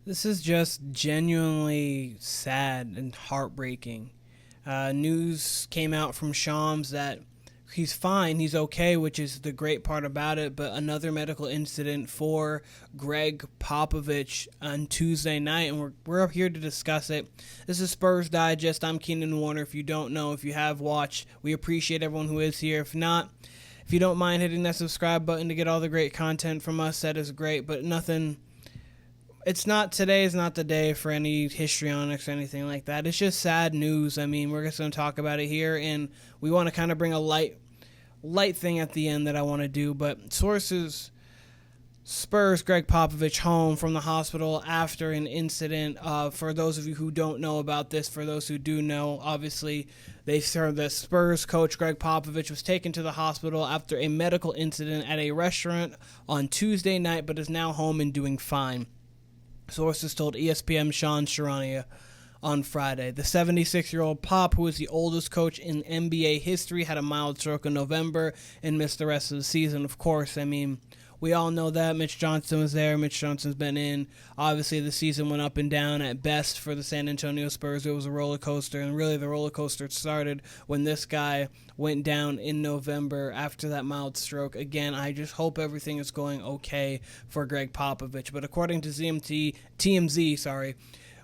This is just genuinely sad and heartbreaking. News came out from Shams that he's fine, he's okay, which is the great part about it, but another medical incident for Greg Popovich on Tuesday night, and we're here to discuss it. This is Spurs Digest. I'm Keenan Warner. If you don't know, if you have watched, we appreciate everyone who is here. If not, if you don't mind hitting that subscribe button to get all the great content from us, that is great, but nothing. It's not, today is not the day for any histrionics or anything like that. It's just sad news. I mean, we're just going to talk about it here, and we want to kind of bring a light thing at the end that I want to do. But sources, Spurs Gregg Popovich home from the hospital after an incident. For those of you who don't know about this, for those who do know, obviously they heard that Spurs coach Gregg Popovich was taken to the hospital after a medical incident at a restaurant on Tuesday night, but is now home and doing fine. Sources told ESPN's Sean Sharania on Friday. The 76-year-old Pop, who is the oldest coach in NBA history, had a mild stroke in November and missed the rest of the season. Of course, I mean, we all know that. Mitch Johnson was there. Mitch Johnson's been in. Obviously, the season went up and down at best for the San Antonio Spurs. It was a roller coaster, and really the roller coaster started when this guy went down in November after that mild stroke. Again, I just hope everything is going okay for Gregg Popovich. But according to TMZ,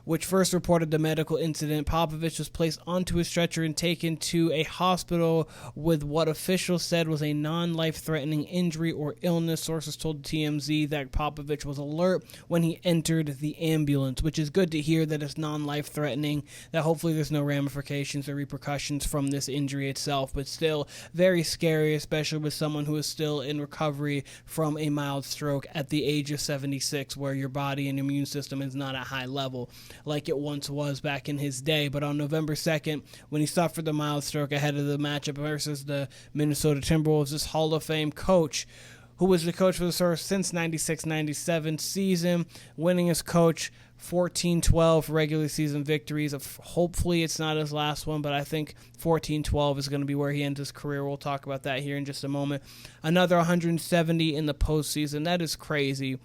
which first reported the medical incident, Popovich was placed onto a stretcher and taken to a hospital with what officials said was a non-life-threatening injury or illness. Sources told TMZ that Popovich was alert when he entered the ambulance, which is good to hear that it's non-life-threatening, that hopefully there's no ramifications or repercussions from this injury itself, but still very scary, especially with someone who is still in recovery from a mild stroke at the age of 76, where your body and immune system is not at high level like it once was back in his day. But on November 2nd, when he suffered the mild stroke ahead of the matchup versus the Minnesota Timberwolves, this Hall of Fame coach, who was the coach for the Spurs since 96-97 season, winning as coach 14-12 regular season victories. Hopefully it's not his last one, but I think 14-12 is going to be where he ends his career. We'll talk about that here in just a moment. Another 170 in the postseason. That is crazy.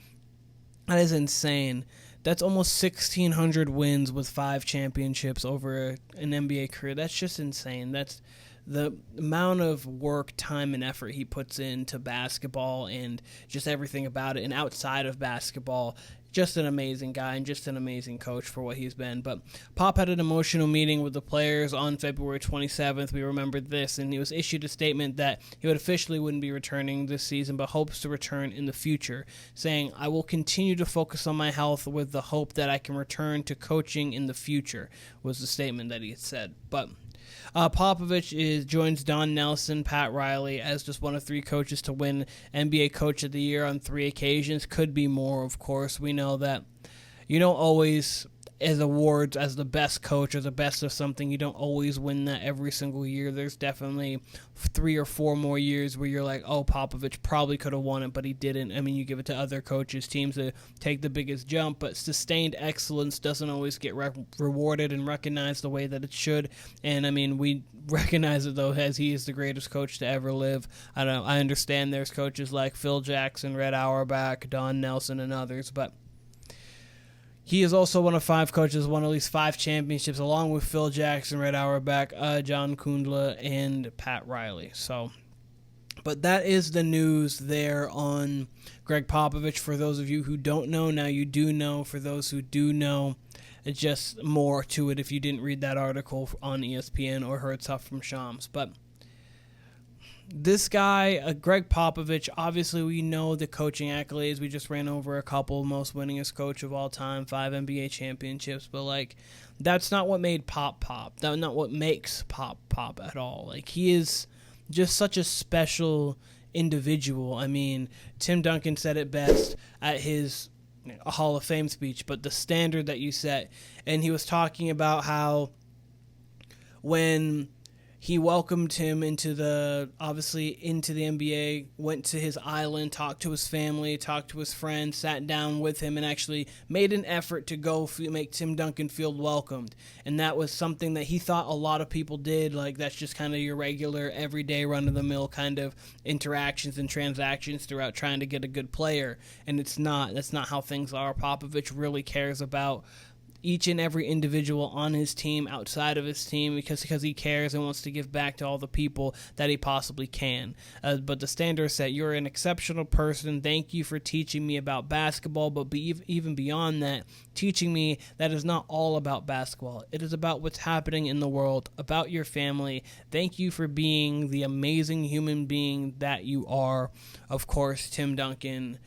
That is insane. That's almost 1,600 wins with 5 championships over an NBA career. That's just insane. That's the amount of work, time, and effort he puts into basketball and just everything about it. And outside of basketball, just an amazing guy and just an amazing coach for what he's been. But Pop had an emotional meeting with the players on February 27th. We remembered this, and he was issued a statement that he wouldn't be returning this season, but hopes to return in the future, saying, "I will continue to focus on my health with the hope that I can return to coaching in the future," was the statement that he had said. But Popovich joins Don Nelson, Pat Riley as just one of 3 coaches to win NBA Coach of the Year on 3 occasions. Could be more, of course. We know that you don't always, as awards, as the best coach or the best of something, you don't always win that every single year. There's definitely 3 or 4 more years where you're like, oh, Popovich probably could have won it, but he didn't. I mean, you give it to other coaches, teams that take the biggest jump, but sustained excellence doesn't always get rewarded and recognized the way that it should. And I mean, we recognize it though, as he is the greatest coach to ever live. I understand there's coaches like Phil Jackson, Red Auerbach, Don Nelson, and others, but he is also one of 5 coaches, won at least 5 championships, along with Phil Jackson, Red Auerbach, John Kundla, and Pat Riley. But that is the news there on Gregg Popovich. For those of you who don't know, now you do know. For those who do know, it's just more to it if you didn't read that article on ESPN or heard stuff from Shams. But this guy, Gregg Popovich, obviously we know the coaching accolades. We just ran over a couple. Most winningest coach of all time, 5 NBA championships. But, that's not what made Pop Pop. That's not what makes Pop Pop at all. He is just such a special individual. I mean, Tim Duncan said it best at his Hall of Fame speech, but the standard that you set. And he was talking about how when he welcomed him into the NBA, went to his island, talked to his family, talked to his friends, sat down with him, and actually made an effort to go make Tim Duncan feel welcomed. And that was something that he thought a lot of people did. Like, that's just kind of your regular, everyday, run-of-the-mill kind of interactions and transactions throughout trying to get a good player. And it's not. That's not how things are. Popovich really cares about each and every individual on his team, outside of his team, because he cares and wants to give back to all the people that he possibly can. But the standard is set. You're an exceptional person. Thank you for teaching me about basketball, but even beyond that, teaching me that is not all about basketball. It is about what's happening in the world, about your family. Thank you for being the amazing human being that you are. Of course, Tim Duncan,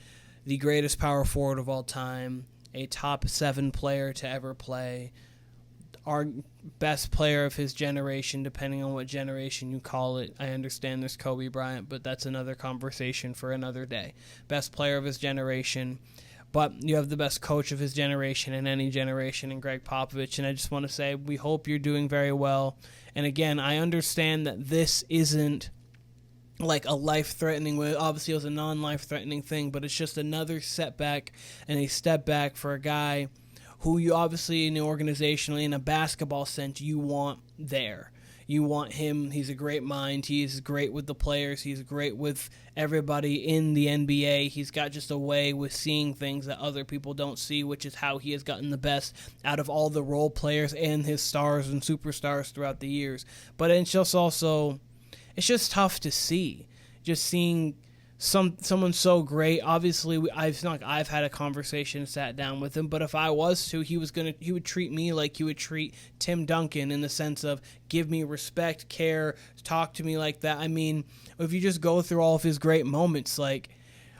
the greatest power forward of all time, a top 7 player to ever play, our best player of his generation, depending on what generation you call it. I understand there's Kobe Bryant, but that's another conversation for another day. Best player of his generation, but you have the best coach of his generation in any generation in Gregg Popovich, and I just want to say we hope you're doing very well. And again, I understand that this isn't like a life-threatening, obviously it was a non-life-threatening thing, but it's just another setback and a step back for a guy who you obviously, in the organizationally, in a basketball sense, you want there. You want him. He's a great mind. He's great with the players. He's great with everybody in the NBA. He's got just a way with seeing things that other people don't see, which is how he has gotten the best out of all the role players and his stars and superstars throughout the years. But it's just also, it's just tough to see. Just seeing someone so great. Obviously, I've had a conversation, sat down with him, but if I was to, he would treat me like he would treat Tim Duncan, in the sense of give me respect, care, talk to me like that. I mean, if you just go through all of his great moments, like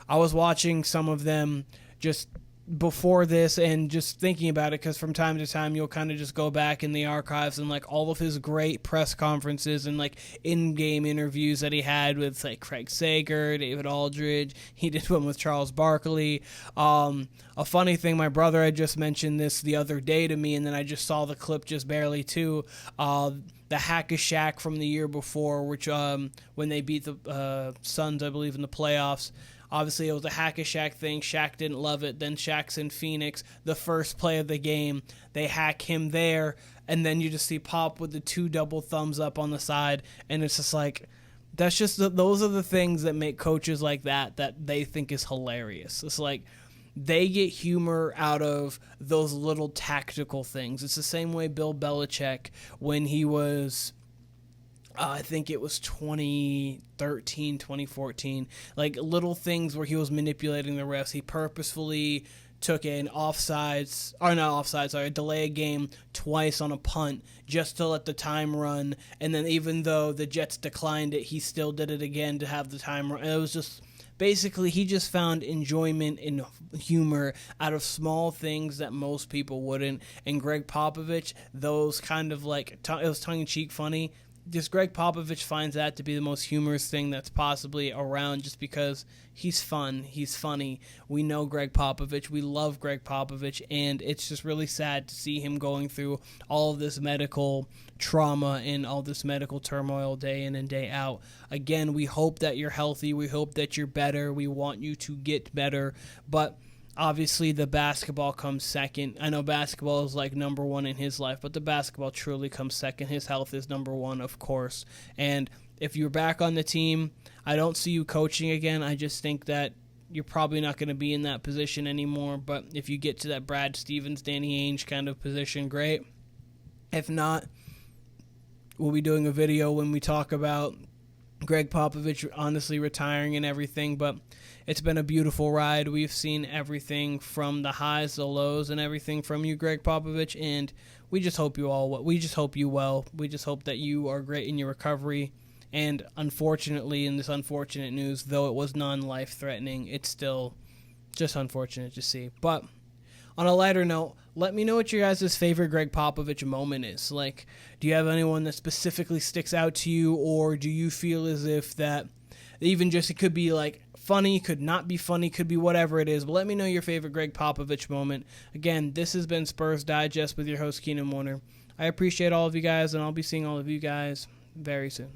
I was watching some of them just before this and just thinking about it, because from time to time you'll kind of just go back in the archives and like all of his great press conferences and like in-game interviews that he had with like Craig Sager, David Aldridge. He did one with Charles Barkley. A funny thing, my brother had just mentioned this the other day to me, and then I just saw the clip just barely too. The Hack-a-Shaq from the year before, which when they beat the Suns, I believe, in the playoffs. Obviously, it was a Hack-a-Shaq thing. Shaq didn't love it. Then Shaq's in Phoenix. The first play of the game, they hack him there. And then you just see Pop with the 2 double thumbs up on the side. And it's just like, those are the things that make coaches like that they think is hilarious. It's like, they get humor out of those little tactical things. It's the same way Bill Belichick, when he was, I think it was 2013, 2014, like little things where he was manipulating the refs. He purposefully took a delay a game twice on a punt just to let the time run. And then even though the Jets declined it, he still did it again to have the time run. It was just, basically, he just found enjoyment and humor out of small things that most people wouldn't. And Gregg Popovich, those kind of like, it was tongue-in-cheek funny. Just Gregg Popovich finds that to be the most humorous thing that's possibly around, just because he's fun, he's funny. We know Gregg Popovich, we love Gregg Popovich, and it's just really sad to see him going through all of this medical trauma and all this medical turmoil day in and day out. Again, we hope that you're healthy, we hope that you're better, we want you to get better, but obviously, the basketball comes second. I know basketball is like number one in his life, but the basketball truly comes second. His health is number one, of course. And if you're back on the team, I don't see you coaching again. I just think that you're probably not going to be in that position anymore. But if you get to that Brad Stevens, Danny Ainge kind of position, great. If not, we'll be doing a video when we talk about Gregg Popovich honestly retiring and everything, but it's been a beautiful ride. We've seen everything from the highs, the lows, and everything from you, Gregg Popovich, and we just hope you well. We just hope that you are great in your recovery. And unfortunately, in this unfortunate news, though it was non-life-threatening, it's still just unfortunate to see. But on a lighter note, let me know what your guys' favorite Gregg Popovich moment is. Like, do you have anyone that specifically sticks out to you, or do you feel as if that even just, it could be like funny, could not be funny, could be whatever it is, but let me know your favorite Gregg Popovich moment. Again, this has been Spurs Digest with your host, Keenan Warner. I appreciate all of you guys, and I'll be seeing all of you guys very soon.